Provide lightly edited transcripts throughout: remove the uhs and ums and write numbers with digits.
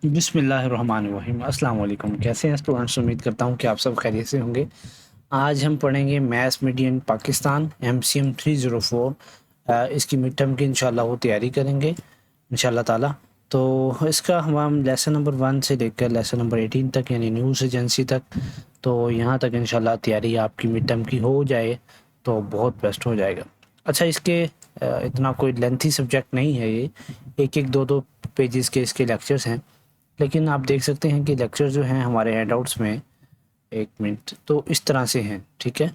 बिस्मिल्लाहिर्रहमानिर्रहीम। अस्सलाम वालेकुम। कैसे हैं स्टूडेंट्स? उम्मीद करता हूँ कि आप सब खैरियत से होंगे। आज हम पढ़ेंगे मैथ्स मीडियम पाकिस्तान MCM 304। इसकी मिड टर्म की इंशाल्लाह वो तैयारी करेंगे इंशाल्लाह ताला। तो इसका हम लेसन नंबर 1 से लेकर लेसन नंबर 18 तक यानी न्यूज़ एजेंसी तक, तो यहाँ तक इंशाल्लाह तैयारी आपकी मिड टर्म की हो जाए तो बहुत बेस्ट हो जाएगा। अच्छा, इसके इतना कोई लेंथी सब्जेक्ट नहीं है ये, एक एक दो दो पेजेस के इसके लेक्चर्स हैं। लेकिन आप देख सकते हैं कि लेक्चर जो हैं हमारे हैंडआउट्स में, एक मिनट, तो इस तरह से हैं, ठीक है।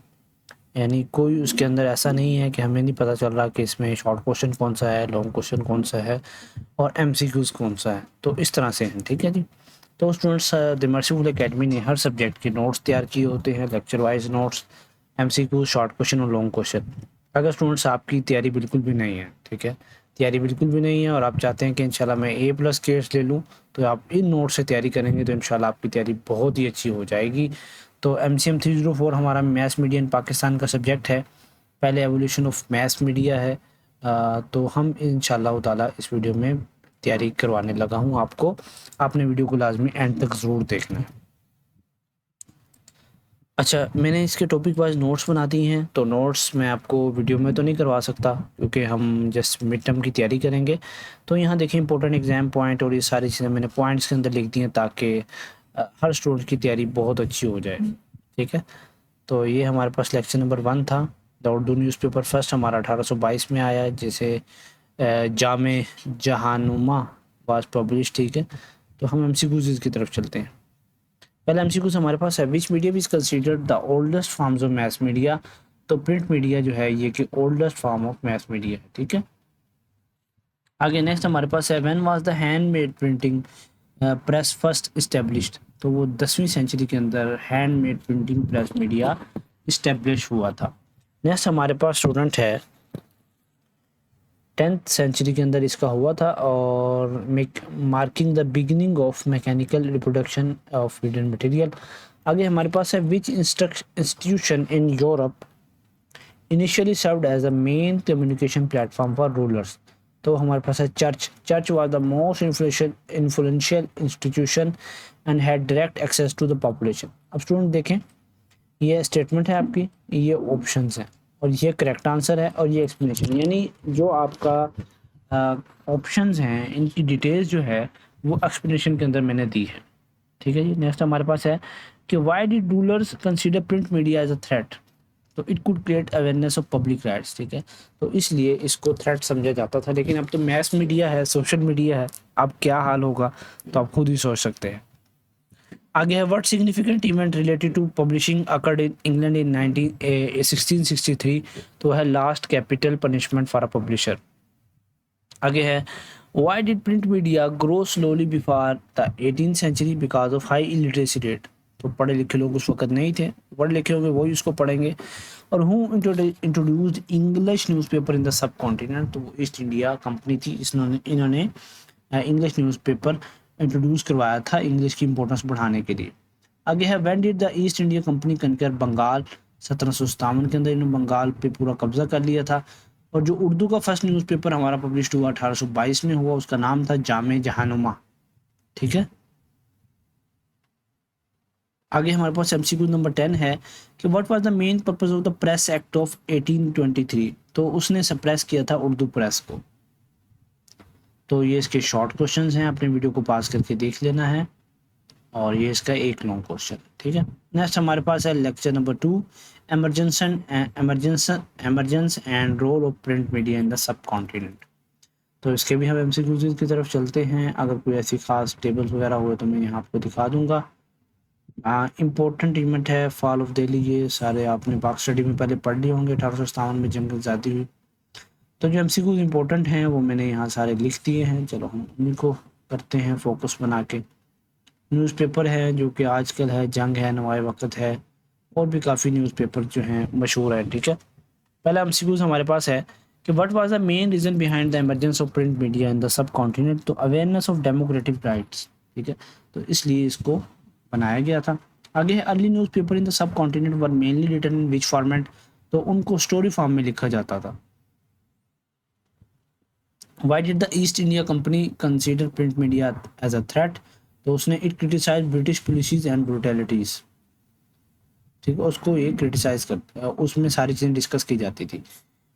यानी कोई उसके अंदर ऐसा नहीं है कि हमें नहीं पता चल रहा कि इसमें शॉर्ट क्वेश्चन कौन सा है, लॉन्ग क्वेश्चन कौन सा है और MCQs कौन सा है, तो इस तरह से हैं, ठीक है जी। तो स्टूडेंट्स, द मर्सीफुल एकेडमी ने हर सब्जेक्ट के नोट्स तैयार किए होते हैं, lecture wise notes, MCQs, short question और लॉन्ग क्वेश्चन। अगर स्टूडेंट्स आपकी तैयारी बिल्कुल भी नहीं है, ठीक है, तैयारी बिल्कुल भी नहीं है और आप चाहते हैं कि इंशाल्लाह मैं A+ ग्रेड्स ले लूँ, तो आप इन नोट से तैयारी करेंगे तो इंशाल्लाह आपकी तैयारी बहुत ही अच्छी हो जाएगी। तो MCM 304 हमारा मैथ्स मीडियम पाकिस्तान का सब्जेक्ट है। पहले एवोल्यूशन ऑफ मैथ्स मीडिया है। तो हम इंशाल्लाह ताला इस वीडियो में तैयारी करवाने लगा हूँ आपको। आपने वीडियो को लाजमी एंड तक ज़रूर देखना है। अच्छा, मैंने इसके टॉपिक वाइज नोट्स बना दी हैं, तो नोट्स मैं आपको वीडियो में तो नहीं करवा सकता क्योंकि हम जस्ट मिड टर्म की तैयारी करेंगे। तो यहाँ देखिए इंपॉर्टेंट एग्जाम पॉइंट और ये सारी चीज़ें मैंने पॉइंट्स के अंदर लिख दी हैं ताकि हर स्टूडेंट की तैयारी बहुत अच्छी हो जाए, ठीक है। तो ये हमारे पास लेक्चर नंबर 1 था। द उर्दू न्यूज़पेपर फर्स्ट हमारा 1822 में आया, जैसे जामे जहानुमा वाज पब्लिश, ठीक है। तो हम MCQs की तरफ चलते हैं। पहला MCQs हमारे पास है, विच medium is considered the oldest forms of math media. तो प्रिंट मीडिया जो है ये कि oldest form of math media है, ठीक है। आगे नेक्स्ट हमारे पास है, when was the handmade printing press first established. तो वो 10वीं सेंचुरी के अंदर handmade printing press media establish हुआ था। नेक्स्ट हमारे पास स्टूडेंट है, 10th सेंचुरी के अंदर इसका हुआ था और marking the beginning of mechanical reproduction of written material. आगे हमारे पास है, which institution in Europe initially served as a main communication platform for rulers. तो हमारे पास है church was the most influential institution and had direct access to the population. अब student देखें, ये स्टेटमेंट है आपकी, ये ऑप्शंस हैं और ये करेक्ट आंसर है और ये एक्सप्लेनेशन, यानी जो आपका ऑप्शंस हैं इनकी डिटेल्स जो है वो एक्सप्लेनेशन के अंदर मैंने दी है, ठीक है जी। नेक्स्ट हमारे पास है कि why did rulers consider print media as a threat. तो it could create awareness of public rights, ठीक है। तो इसलिए इसको थ्रेट समझा जाता था, लेकिन अब तो मैस मीडिया है, सोशल मीडिया है, अब क्या हाल होगा तो आप खुद ही सोच सकते हैं। आगे है, what significant event related to publishing occurred in England in 1663। तो है last capital punishment for a publisher. आगे है, why did print media grow slowly before the 18th century because of high illiteracy rate. तो पढ़े लिखे लोग उस वक्त नहीं थे, पढ़े लिखे होंगे वही उसको पढ़ेंगे। और who introduced English newspaper in the subcontinent. तो ईस्ट इंडिया कंपनी थी, इन्होंने इंग्लिश न्यूज़पेपर इंट्रोड्यूस करवाया था इंग्लिश की इंपॉर्टेंस बढ़ाने के लिए। आगे है, when did the East India Company conquer Bengal. 1757 के अंदर इन्होंने बंगाल पे पूरा कब्जा कर लिया था। और जो उर्दू का फर्स्ट न्यूज़पेपर हमारा पब्लिश हुआ 1822 में हुआ, उसका नाम था जामे जहानुमा, ठीक है। आगे हमारे पास MCQ नंबर 10 है कि what was the main purpose of the press act of 1823। तो उसने सप्रेस किया था उर्दू प्रेस को। तो ये इसके शॉर्ट क्वेश्चंस हैं, अपने वीडियो को पास करके देख लेना है और ये इसका एक लॉन्ग क्वेश्चन, ठीक है। नेक्स्ट हमारे पास है lecture number 2, emergence and role of print media in the subcontinent. तो इसके भी हम MCQ की तरफ चलते हैं। अगर कोई ऐसी खास टेबल्स वगैरह हुए तो मैं यहाँ आपको दिखा दूंगा। इम्पोर्टेंट इवेंट है फॉल ऑफ दिल्ली, ये सारे आपने पाक स्टडी में पहले पढ़ लिए होंगे। 1857 में जंग आज़ादी हुई। तो जो MCQ इम्पोर्टेंट हैं वो मैंने यहाँ सारे लिख दिए हैं, चलो हम उन्हीं को करते हैं फोकस बना के। न्यूज़पेपर है जो कि आजकल है, जंग है, नवाए वक्त है, और भी काफ़ी न्यूज़पेपर जो हैं मशहूर है, ठीक है। पहला MCQ हमारे पास है कि what was the main reason behind the emergence of print media in the subcontinent. तो अवेयरनेस ऑफ डेमोक्रेटिक राइट्स, ठीक है, तो इसलिए इसको बनाया गया था। आगे है, early newspaper in the subcontinent were mainly written in which format. तो उनको स्टोरी फॉर्म में लिखा जाता था। Why did the East India Company consider print media as a threat? तो उसने it criticise British policies and brutalities, ठीक है, उसको ये क्रिटिसाइज कर, उसमें सारी चीज़ें डिस्कस की जाती थी।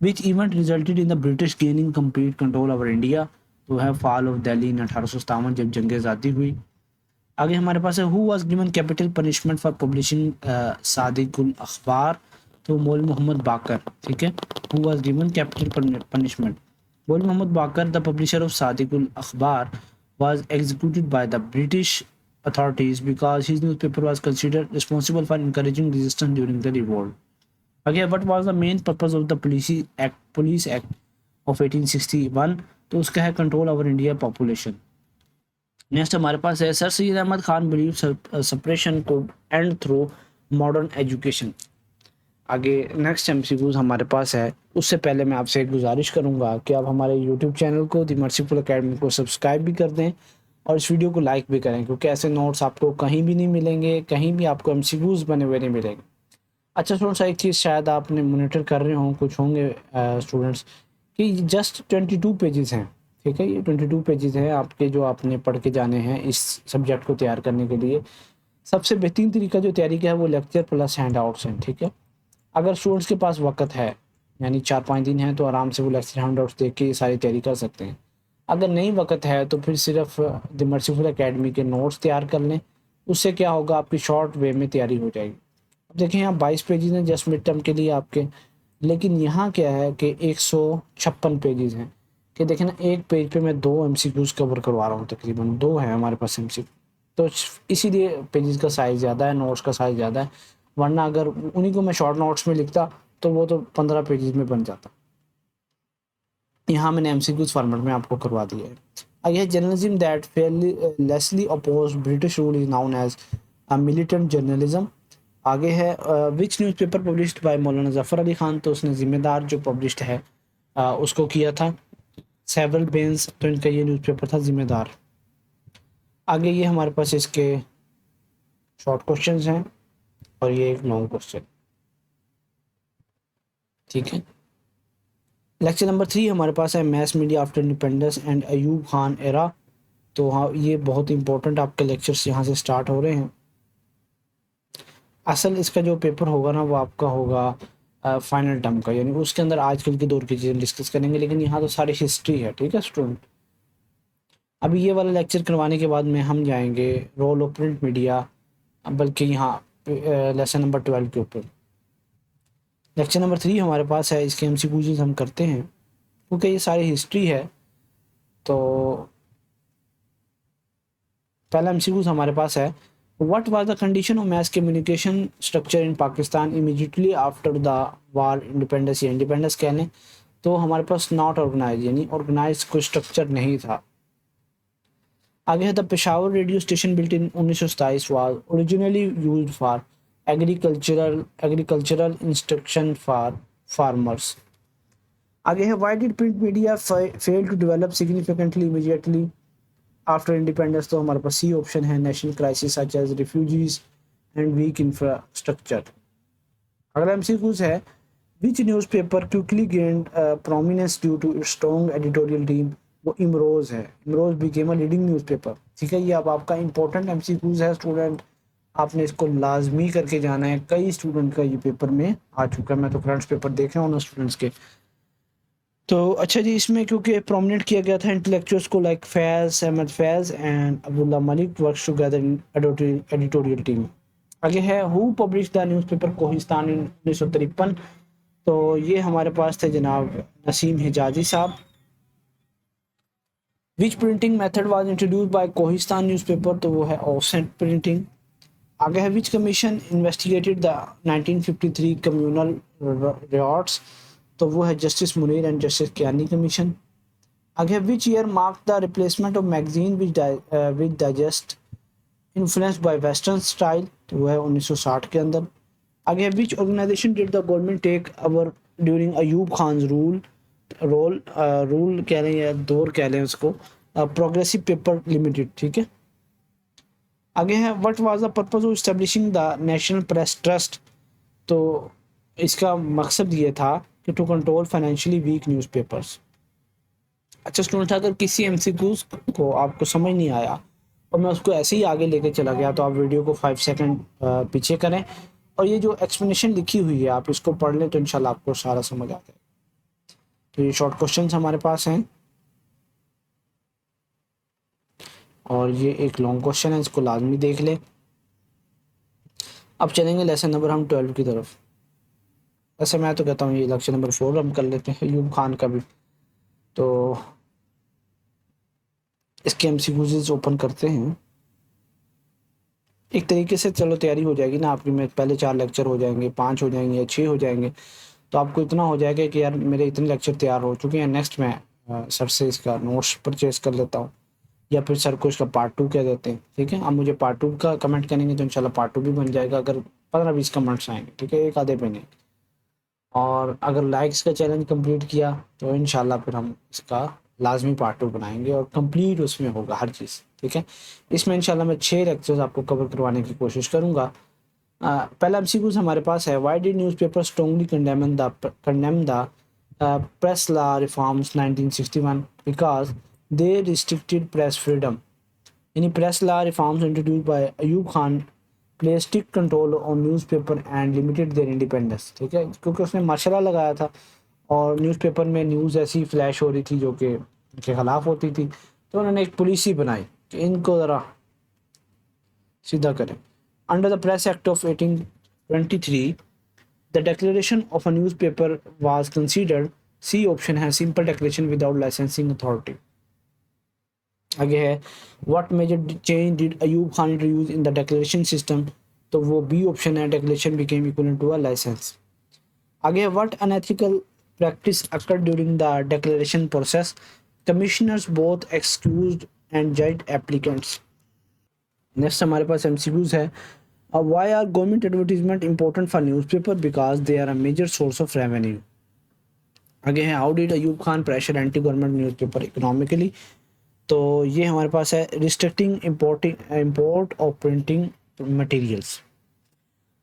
Which event resulted in the British gaining complete control over India? तो है फॉल ऑफ दिल्ली इन 1857, जब जंग आज़ादी हुई। आगे हमारे पास है who was given capital punishment for publishing Sadiqul Akhbar? तो मौलवी मोहम्मद बाकर, ठीक है, who was given capital punishment. Maulvi Mohammad Baqir the publisher of Sadiqul Akhbar was executed by the British authorities because his newspaper was considered responsible for encouraging resistance during the revolt. Again, what was the main purpose of the Police Act of 1861? तो उसका है control over India population. Next हमारे पास है sir Syed Ahmed Khan believe suppression को and through modern education. आगे next MCQs हमारे पास है, उससे पहले मैं आपसे एक गुजारिश करूंगा कि आप हमारे यूट्यूब चैनल को द मर्सीफुल एकेडमी को सब्सक्राइब भी कर दें और इस वीडियो को लाइक भी करें, क्योंकि ऐसे नोट्स आपको कहीं भी नहीं मिलेंगे, कहीं भी आपको एमसीक्यूज बने हुए नहीं मिलेंगे। अच्छा स्टूडेंट्स, एक चीज़ शायद आपने मॉनिटर कर रहे हों, कुछ होंगे स्टूडेंट्स, कि जस्ट 22 पेजेस हैं, ठीक है, ये 22 पेजेस हैं आपके जो आपने पढ़ के जाने हैं इस सब्जेक्ट को तैयार करने के लिए। सबसे बेहतरीन तरीका जो तैयारी का है वो लेक्चर प्लस हैंड आउट्स हैं, ठीक है। अगर स्टूडेंट्स के पास वक्त है, यानी 4-5 दिन है, तो आराम से वो लेक्चर हैंड आउट्स देख के ये सारी तैयारी कर सकते हैं। अगर नहीं वक्त है तो फिर सिर्फ द मर्सीफुल एकेडमी के नोट्स तैयार कर लें, उससे क्या होगा आपकी शॉर्ट वे में तैयारी हो जाएगी। अब देखें यहाँ 22 पेजेस हैं जस्ट मिड टर्म के लिए आपके, लेकिन यहाँ क्या है कि 156 पेजेस हैं, कि देखें ना, एक पेज पे मैं 2 एमसीक्यूज कवर करवा रहा हूँ, तकरीबन 2 है हमारे पास एमसीक्यू, तो इसीलिए पेजेस का साइज़ ज़्यादा है, नोट्स का साइज़ ज़्यादा है। वरना अगर उन्हीं को मैं शॉर्ट नोट्स में लिखता तो वो तो 15 पेजेस में बन जाता। यहाँ मैंने एमसीक्यूज फॉर्मेट में आपको करवा दिया है। आगे journalism that fearlessly oppose British rule is known as militant journalism. आगे है विच न्यूज़पेपर पब्लिश्ड बाय मौलाना जफ़र अली खान? तो उसने ज़िम्मेदार जो पब्लिश्ड है उसको किया था। सेवरल बेंस, तो इनका ये न्यूज़पेपर था ज़िम्मेदार। आगे ये हमारे पास इसके शॉर्ट क्वेश्चंस हैं और ये एक लॉन्ग क्वेश्चन, ठीक है। लेक्चर नंबर 3 हमारे पास है mass media after independence and Ayub Khan era. तो हाँ, ये बहुत इंपॉर्टेंट आपके लेक्चर्स यहाँ से स्टार्ट हो रहे हैं। असल इसका जो पेपर होगा ना वो आपका होगा फाइनल टर्म का, यानी उसके अंदर आजकल के दौर की चीज़ें डिस्कस करेंगे, लेकिन यहाँ तो सारी हिस्ट्री है, ठीक है स्टूडेंट। अभी ये वाला लेक्चर करवाने के बाद में हम जाएंगे रोल ऑफ प्रिंट मीडिया, बल्कि यहाँ लेसन नंबर 12 के ऊपर। लेक्चर नंबर 3 हमारे पास है, इसके एमसीक्यूज हम करते हैं क्योंकि ये सारी हिस्ट्री है। तो पहला एमसीक्यूज हमारे पास है, what was the condition of mass communication structure in Pakistan immediately after the war independence या इंडिपेंडेंस कह लें। तो हमारे पास नॉट ऑर्गेनाइज, यानी ऑर्गेनाइज कोई स्ट्रक्चर नहीं था। आगे है the Peshawar radio station built in 1927 was originally used for agricultural instruction for farmers. आगे है why did print media fail to develop significantly immediately after independence? तो हमारे पास सी ऑप्शन है, national crisis such as refugees and weak infrastructure. अगला MCQs है which newspaper quickly gained prominence due to its strong editorial team? वो इमरोज़ है, Imroz became a leading newspaper, ठीक है। ये अब आपका इंपॉर्टेंट एमसीक्यूज है स्टूडेंट, आपने इसको लाजमी करके जाना है। कई स्टूडेंट का ये पेपर में आ चुका है, मैं तो करंट पेपर देख रहा हूँ ना स्टूडेंट्स के। तो अच्छा जी, इसमें क्योंकि प्रोमिनेंट किया गया था इंटेलेक्चुअल्स को like Faiz Ahmed Faiz and Abdullah Malik works together in editorial team. आगे है who publish the newspaper Kohistan in 1953? तो ये हमारे पास थे जनाब Naseem Hijazi sahab. Which printing method was introduced by Kohistan newspaper? तो वो है ऑफसेट प्रिंटिंग। आगे है which commission investigated the 1953 communal riots? तो वो है justice Munir and justice Kayani commission. आगे है which year mark the replacement of magazine which digest influenced by western style? तो वो है 1960 के अंदर। आगे है which organisation did the government take over during Ayub Khan rule कह लें या दौर कह लें उसको, प्रोग्रेसिव पेपर लिमिटेड, ठीक है। आगे है what was the purpose of establishing the National Press Trust? तो इसका मकसद ये था कि to control financially weak newspapers. अच्छा स्टूडेंट, अगर किसी एमसीक्यूज को आपको समझ नहीं आया और मैं उसको ऐसे ही आगे लेके चला गया, तो आप वीडियो को 5 सेकंड पीछे करें और ये जो एक्सप्लेनेशन लिखी हुई है आप इसको पढ़ लें, तो इंशाल्लाह आपको सारा समझ आ जाएगा। तो ये शॉर्ट क्वेश्चंस हमारे पास हैं और ये एक लॉन्ग क्वेश्चन है, इसको लाजमी देख लें। अब चलेंगे लेसन नंबर हम 12 की तरफ। वैसे मैं तो कहता हूँ ये लेक्चर नंबर 4 हम कर लेते हैं अयूब खान का भी। तो इसके एमसीक्यूज ओपन करते हैं एक तरीके से। चलो तैयारी हो जाएगी ना आपकी, में पहले 4 लेक्चर हो जाएंगे, 5 हो जाएंगे या 6 हो जाएंगे, तो आपको इतना हो जाएगा कि यार मेरे इतने लेक्चर तैयार हो चुके हैं, नेक्स्ट मैं सर से इसका नोट्स परचेज कर लेता हूँ, या फिर सर को इसका पार्ट 2 कह देते हैं। ठीक है, आप मुझे पार्ट 2 का कमेंट करेंगे तो इंशाल्लाह पार्ट 2 भी बन जाएगा, अगर 15-20 कमेंट्स आएंगे। ठीक है, एक आधे पे नहीं। और अगर लाइक्स का चैलेंज कंप्लीट किया तो इंशाल्लाह फिर हम इसका लाजमी पार्ट 2 बनाएंगे और कंप्लीट उसमें होगा हर चीज़। ठीक है, इसमें इंशाल्लाह मैं 6 लेक्चर्स आपको कवर करवाने की कोशिश करूँगा। पहला एमसीक्यूज हमारे पास है, why did newspaper strongly condemn the press law reforms 1961? Because they restricted press freedom. यानी press law reforms introduced by Ayub Khan play strict control on newspaper and limited their independence. ठीक है, क्योंकि उसने मार्शल लॉ लगाया था और न्यूज़पेपर में news ऐसी फ्लैश हो रही थी जो कि उनके खिलाफ होती थी, तो उन्होंने एक पॉलिसी बनाई कि इनको ज़रा सीधा करें। Under the press act of 1823 the declaration of a newspaper was considered, C option है, simple declaration without licensing authority। आगे है, what major change did Ayub Khan introduce in the declaration system? तो वो बी ऑप्शन है, declaration became equivalent to a license। आगे है, what unethical practice occurred during the declaration process? Commissioners both excused and judged applicants। Next हमारे पास MCQs है, why are government advertisement important for newspaper? Because they are a major source of revenue। आगे है, how did Ayub Khan pressure anti government newspaper economically? तो ये हमारे पास है, restricting import of printing materials.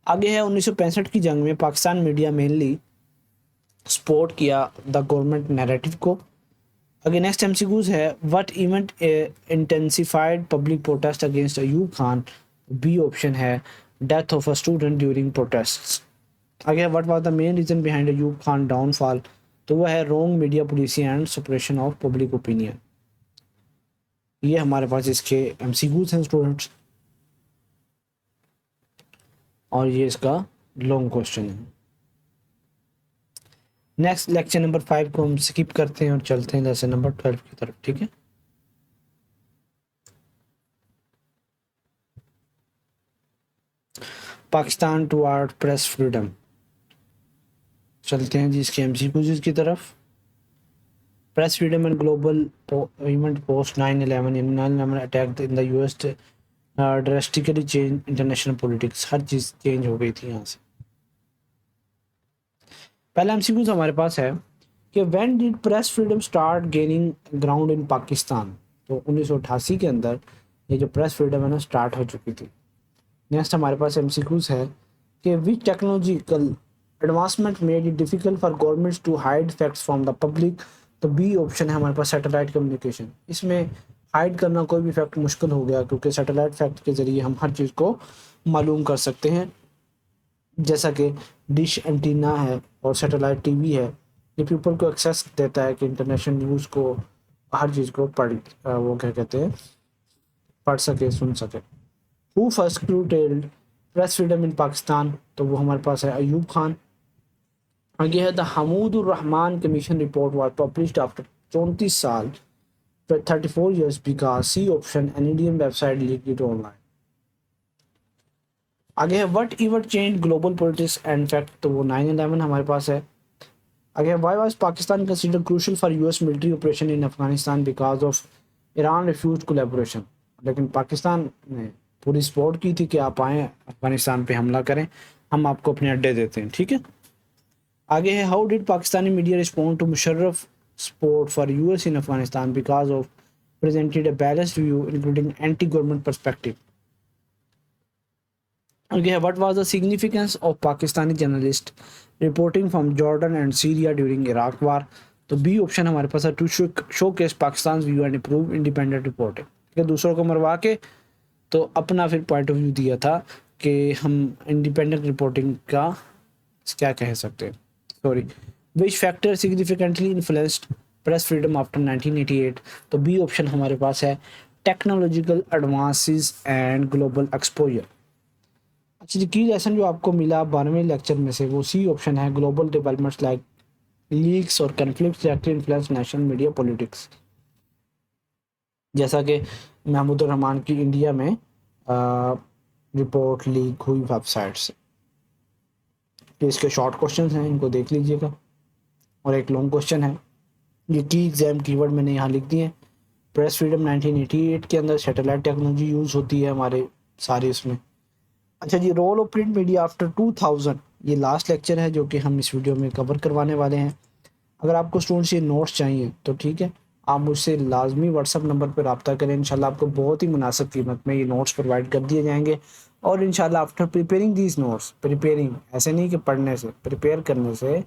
आगे है, 1965 की जंग में पाकिस्तान मीडिया मेनली सपोर्ट किया द गवर्नमेंट नैरेटिव को। आगे नेक्स्ट एमसीक्यूज है, what event intensified public protest against Ayub Khan? B option है, death of a student during protests. आगे what was the main reason behind Ayub Khan downfall? तो वह है wrong media policy and suppression of public opinion. ये हमारे पास इसके MCQs हैं स्टूडेंट्स, और ये इसका लॉन्ग क्वेश्चन है। नेक्स्ट लेक्चर नंबर 5 को हम स्किप करते हैं और चलते हैं लेसन नंबर 12 की तरफ। ठीक है, पाकिस्तान टुवर्ड प्रेस फ्रीडम। चलते हैं जी इसके एमसीक्यूज की तरफ। Press freedom and global event post 9/11 attack in the US drastically change international politics. Her cheese change हो गई थी यहाँ से। पहला एमसीक्यूज हमारे पास है कि when did press freedom start gaining ground in Pakistan? तो 1988 के अंदर ये जो प्रेस फ्रीडम है ना स्टार्ट हो चुकी थी। नेक्स्ट हमारे पास एमसीक्यूज है कि which technological advancement made it difficult for governments to hide facts from the public? तो बी ऑप्शन है हमारे पास, सैटेलाइट कम्युनिकेशन। इसमें हाइड करना कोई भी फैक्ट मुश्किल हो गया, क्योंकि सैटेलाइट फैक्ट के ज़रिए हम हर चीज़ को मालूम कर सकते हैं। जैसा कि डिश एंटीना है और सैटेलाइट टीवी है, ये पीपल को एक्सेस देता है कि इंटरनेशनल न्यूज़ को, हर चीज़ को वो क्या कहते हैं, पढ़ सके, सुन सके। Who first curtailed press freedom in Pakistan? तो वो हमारे पास है अयूब खान। आगे है, the Hamoodur Rahman commission report was published after 34 साल 34 years because C option, an Indian website leaked it online. आगे है, what event change global politics and fact? तो वो 9/11 हमारे पास है। आगे, why was Pakistan considered crucial for US military operation in Afghanistan? Because of Iran refuse collaboration. लेकिन पाकिस्तान ने पूरी सपोर्ट की थी कि आप आएँ अफगानिस्तान पे हमला करें, हम आपको अपने अड्डे देते हैं। ठीक है, आगे है, how did Pakistani media respond to Musharraf support for US in Afghanistan? Because of presented a balanced view including anti-government perspective। Okay, what was the significance of Pakistani journalists reporting from Jordan and Syria during Iraq war? तो B option हमारे पास है to showcase Pakistan view and improve independent reporting, ठीक है, दूसरों को मरवा के तो अपना फिर पॉइंट ऑफ व्यू दिया था कि हम इंडिपेंडेंट रिपोर्टिंग का क्या कह सकते हैं, sorry, which factor significantly influenced press freedom after 1988। तो बी ऑप्शन हमारे पास है technological advances and global exposure. अच्छा जी, की लेसन जो आपको मिला 12वें लेक्चर में से वो सी ऑप्शन है, ग्लोबल डेवलपमेंट्स लाइक लीक्स और conflicts directly influence national media politics. जैसा कि महमूदुर रहमान की इंडिया में रिपोर्ट लीक हुई वेबसाइट से। तो इसके शॉर्ट क्वेश्चंस हैं, इनको देख लीजिएगा, और एक लॉन्ग क्वेश्चन है। ये की एग्जाम कीवर्ड मैंने यहाँ लिख दिए हैं। प्रेस फ्रीडम 1988 के अंदर सैटेलाइट टेक्नोलॉजी यूज़ होती है हमारे सारे इसमें। अच्छा जी, role of print media after 2000, ये लास्ट लेक्चर है जो कि हम इस वीडियो में कवर करवाने वाले हैं। अगर आपको स्टूडेंट्स ये नोट्स चाहिए तो ठीक है, आप मुझसे लाजमी व्हाट्सअप नंबर पर रब्ता करें, इंशाल्लाह आपको बहुत ही मुनासिब कीमत में ये नोट्स प्रोवाइड कर दिए जाएंगे। और इंशाल्लाह after preparing these notes, preparing ऐसे नहीं कि पढ़ने से, प्रिपेयर करने से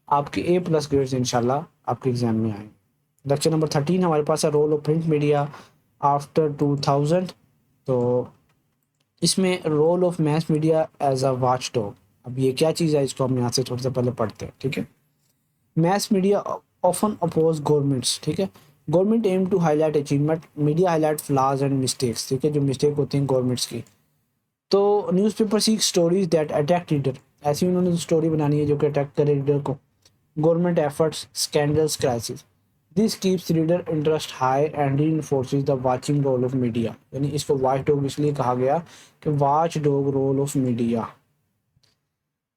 आपके A+ ग्रेड्स इंशाल्लाह आपके एग्जाम में आएंगे। लेक्चर नंबर 13 हमारे पास है role of print media after 2000। तो इसमें role of mass media as a watch dog. अब ये क्या चीज़ है, इसको हम यहाँ से थोड़ा सा पहले पढ़ते हैं, ठीक है। Mass media often oppose governments, ठीक है। Government aim to highlight achievement, media highlight flaws and mistakes, ठीक है, जो मिस्टेक होती हैं गवर्नमेंट्स की। तो newspaper seek stories that attack reader, ऐसी उन्होंने स्टोरी बनानी है जो कि अटैक करे रीडर को। Government efforts, scandals, crisis, this keeps reader interest high and reinforces the watching role of media. यानी इसको वॉच डॉग इसलिए कहा गया कि watch dog role of media.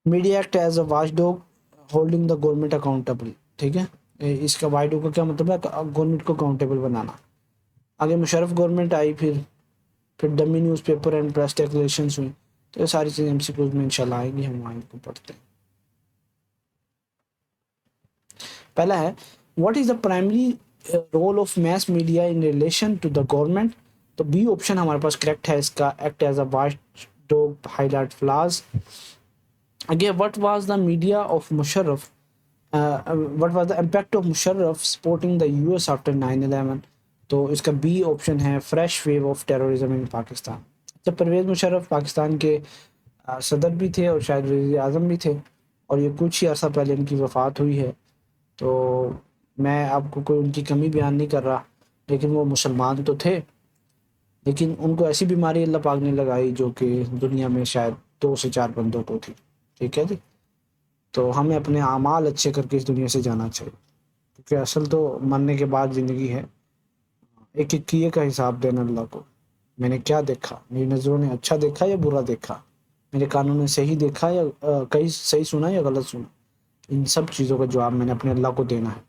Media act as a watch dog holding the government accountable, ठीक है। इसका watch dog का क्या मतलब है, गवर्नमेंट को अकाउंटेबल बनाना। आगे मुशर्रफ गवर्नमेंट आई, फिर डमी न्यूज़पेपर एंड प्रेस डेक्लेरेशंस हुई। तो ये सारी चीज़ें MCQs में इंशाल्लाह आएंगी, हम वहाँ इनको पढ़ते हैं। पहला है, what is the primary role of mass media in relation to the government. तो बी ऑप्शन हमारे पास करेक्ट है इसका, act as a watch dog, highlight flaws. Again, what was the media of Musharraf? What was the impact of Musharraf supporting the US after 9/11? तो इसका B option है, fresh wave of terrorism in Pakistan. जब परवेज़ मुशर्रफ पाकिस्तान के सदर भी थे और शायद वज़ीर आज़म भी थे, और ये कुछ ही अर्सा पहले इनकी वफ़ात हुई है। तो मैं आपको कोई उनकी कमी बयान नहीं कर रहा, लेकिन वो मुसलमान तो थे, लेकिन उनको ऐसी बीमारी अल्लाह पाक ने लगाई जो कि दुनिया में शायद 2 से 4 बंदों को थी, ठीक है जी। तो हमें अपने आमाल अच्छे करके इस दुनिया से जाना चाहिए, क्योंकि असल तो मरने के बाद ज़िंदगी है। एक एक किए का हिसाब देना अल्लाह को। मैंने क्या देखा, मेरी नज़रों ने अच्छा देखा या बुरा देखा, मेरे कानों ने सही देखा या कहीं सही सुना या गलत सुना, इन सब चीज़ों का जवाब मैंने अपने अल्लाह को देना है।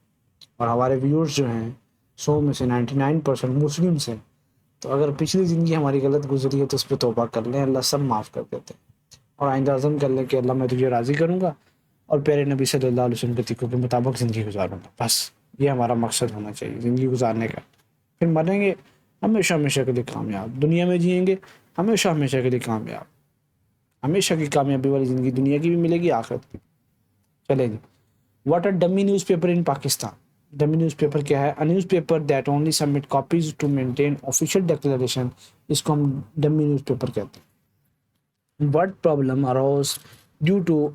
और हमारे व्यूअर्स जो हैं 100 में से 99% मुस्लिम्स हैं। तो अगर पिछली ज़िंदगी हमारी गलत गुजरी है तो उस पर तौबा कर लें, अल्लाह सब माफ़ कर देते हैं। और आइंदा अज़म कर लें कि अल्लाह मैं तुझे राज़ी करूँगा और प्यारे नबी सल्लल्लाहु अलैहि वसल्लम के तरीक़ों के मुताबिक ज़िंदगी गुजारूँगा। बस ये हमारा मकसद होना चाहिए ज़िंदगी गुजारने का। फिर मरेंगे हमेशा हमेशा के लिए कामयाब, दुनिया में जिएंगे हमेशा हमेशा के लिए कामयाब, हमेशा की कामयाबी वाली ज़िंदगी दुनिया की भी मिलेगी, आखिरत की। चलेंगे, what are dummy newspaper in Pakistan. Dummy newspaper क्या है, a newspaper that only submit copies to maintain official declaration, इसको हम डमी न्यूज़पेपर कहते हैं। What problem arose due to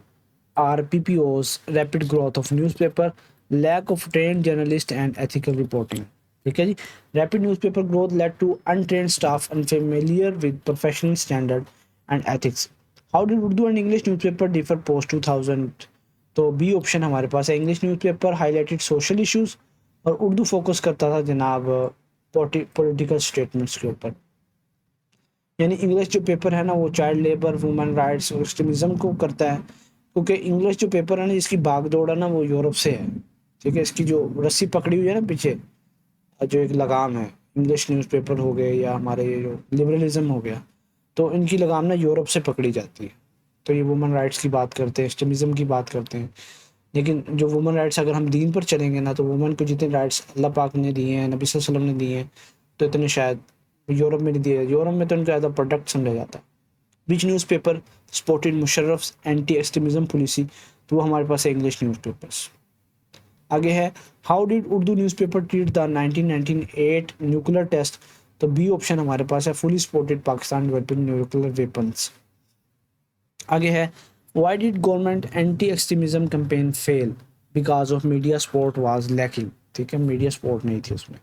RPPO's rapid growth of newspaper, lack of trained journalist and ethical reporting, ठीक है जी। Rapid newspaper growth led to untrained staff unfamiliar with professional standard and ethics. How did Urdu and English newspaper differ post 2000। तो B option हमारे पास है, English newspaper highlighted social issues और Urdu focus करता था जनाब पॉलिटिकल स्टेटमेंट्स के ऊपर। यानी इंग्लिश जो पेपर है ना वो चाइल्ड लेबर, वुमेन राइट्स और एक्सट्रीमिज्म को करता है, क्योंकि इंग्लिश जो पेपर है ना इसकी बागडोर है ना वो यूरोप से है, ठीक है। इसकी जो रस्सी पकड़ी हुई है ना पीछे, जो एक लगाम है, इंग्लिश न्यूज़पेपर हो गए या हमारे ये जो लिबरलिज्म हो गया, तो इनकी लगाम ना यूरोप से पकड़ी जाती है। तो ये वुमेन राइट्स की बात करते हैं, एक्सट्रीमिज्म की बात करते हैं, लेकिन जो वुमेन राइट्स अगर हम दीन पर चलेंगे ना तो वुमेन को जितने राइट्स अल्लाह पाक ने दिए हैं, नबी सल्लल्लाहु अलैहि वसल्लम ने दिए हैं, तो इतने शायद यूरोप में नहीं दिए। यूरोप में तो इनको एज अ प्रोडक्ट समझा जाता है। Which newspaper supported Musharraf anti extremism policy, तो वो हमारे पास है इंग्लिश न्यूज़पेपर्स। आगे है how did Urdu newspaper treat the 1998 nuclear test. तो बी ऑप्शन हमारे पास है, fully supported Pakistan developing nuclear weapons. आगे है why did government anti extremism campaign fail, because of media support was lacking. ठीक है, मीडिया सपोर्ट नहीं थी उसमें।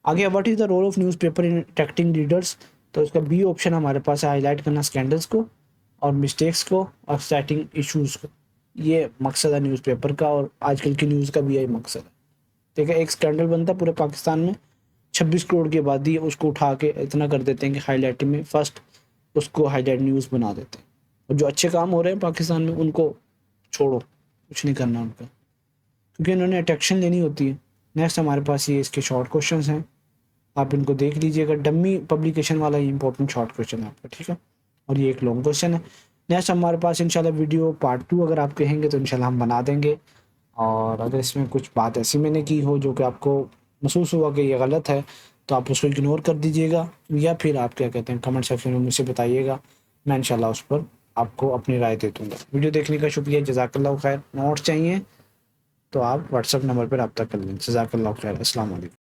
आगे what is the role of newspaper in attracting readers. तो इसका बी ऑप्शन हमारे पास है, हाईलाइट करना स्कैंडल्स को और मिस्टेक्स को और सेटिंग इश्यूज को। ये मकसद है न्यूज़पेपर का और आजकल की न्यूज़ का भी यही मकसद है। ठीक है, एक स्कैंडल बनता है पूरे पाकिस्तान में, 26 करोड़ की आबादी है, उसको उठा के इतना कर देते हैं कि हाईलाइट में फर्स्ट उसको हाईलाइट न्यूज़ बना देते हैं। और जो अच्छे काम हो रहे हैं पाकिस्तान में उनको छोड़ो, कुछ नहीं करना उनका, क्योंकि इन्होंने अटेक्शन लेनी होती है। नेक्स्ट हमारे पास ये इसके शॉर्ट क्वेश्चन हैं, आप इनको देख लीजिएगा। डमी पब्लिकेशन वाला ये इंपॉर्टेंट शॉर्ट क्वेश्चन है आपका। ठीक है, और ये एक लॉन्ग क्वेश्चन है। नेक्स्ट हमारे पास इंशाल्लाह वीडियो पार्ट 2 अगर आप कहेंगे तो इंशाल्लाह हम बना देंगे। और अगर इसमें कुछ बात ऐसी मैंने की हो जो कि आपको महसूस हुआ कि ये गलत है, तो आप उसको इग्नोर कर दीजिएगा, या फिर आप क्या कहते हैं कमेंट सेक्शन में मुझसे बताइएगा, मैं इंशाल्लाह उस पर आपको अपनी राय दे दूँगा। वीडियो देखने का शुक्रिया, जज़ाकल्लाह खैर। नोट्स चाहिए तो आप व्हाट्सअप नंबर पर रब्ता कर लें। जज़ाकल्लाह खैर, अस्सलाम वालेकुम।